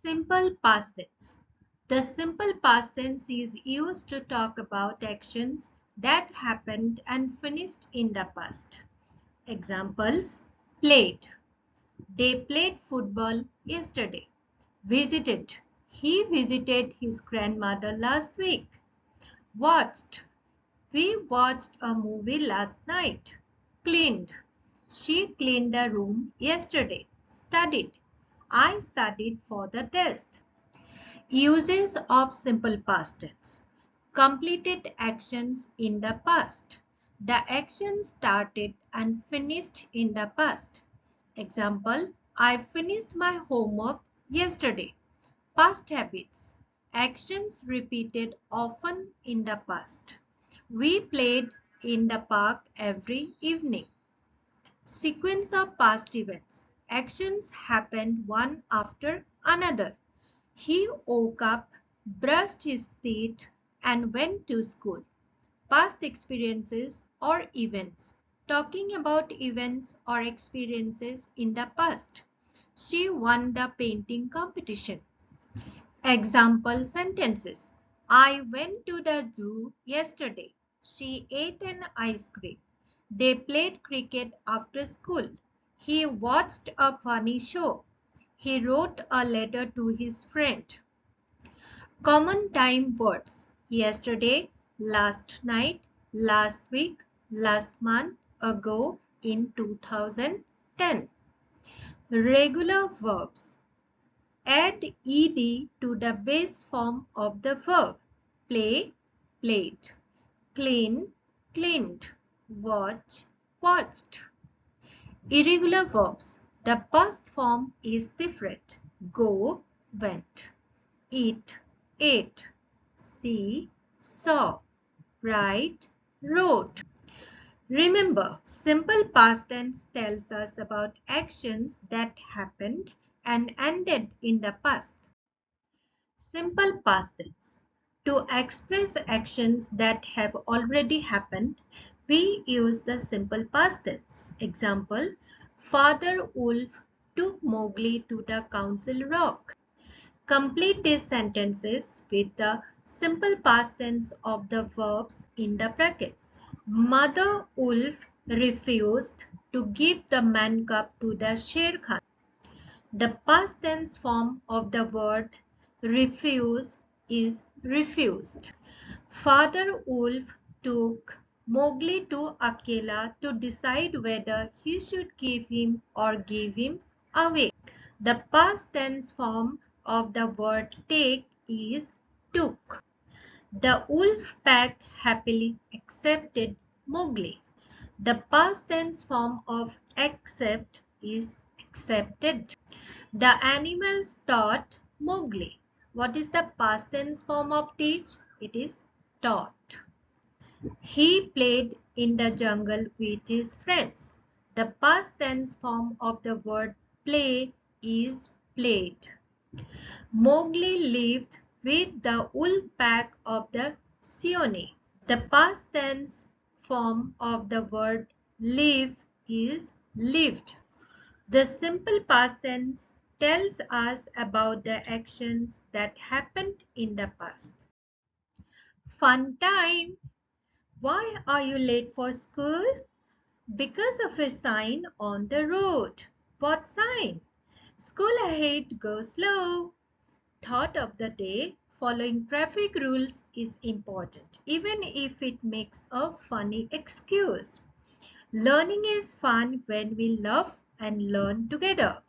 Simple past tense. The simple past tense is used to talk about actions that happened and finished in the past. Examples: played. They played football yesterday. Visited. He visited his grandmother last week. Watched. We watched a movie last night. Cleaned. She cleaned the room yesterday. Studied. I studied for the test. Uses of simple past tense. Completed actions in the past. The action started and finished in the past. Example: I finished my homework yesterday. Past habits. Actions repeated often in the past. We played in the park every evening. Sequence of past events. Actions happened one after another. He woke up, brushed his teeth, and went to school. Past experiences or events. Talking about events or experiences in the past. She won the painting competition. Example sentences. I went to the zoo yesterday. She ate an ice cream. They played cricket after school. He watched a funny show. He wrote a letter to his friend. Common time words: yesterday, last night, last week, last month, ago, in 2010. Regular verbs. Add ed to the base form of the verb. Play, played. Clean, cleaned. Watch, watched. Irregular verbs. The past form is different. Go, went. Eat, ate. See, saw. Write, wrote. Remember, simple past tense tells us about actions that happened and ended in the past. Simple past tense. To express actions that have already happened, we use the simple past tense. Example: Father Wolf took Mowgli to the council rock. Complete these sentences with the simple past tense of the verbs in the bracket. Mother Wolf refused to give the man cub to the Sher Khan. The past tense form of the word refuse is refused. Father Wolf took Mowgli to Akela to decide whether he should give him or give him away. The past tense form of the word take is took. The wolf pack happily accepted Mowgli. The past tense form of accept is accepted. The animals taught Mowgli. What is the past tense form of teach? It is taught. He played in the jungle with his friends. The past tense form of the word play is played. Mowgli lived with the wolf pack of the Seone. The past tense form of the word live is lived. The simple past tense tells us about the actions that happened in the past. Fun time! Why are you late for school? Because of a sign on the road. What sign? School ahead, go slow. Thought of the day: following traffic rules is important, even if it makes a funny excuse. Learning is fun when we love and learn together.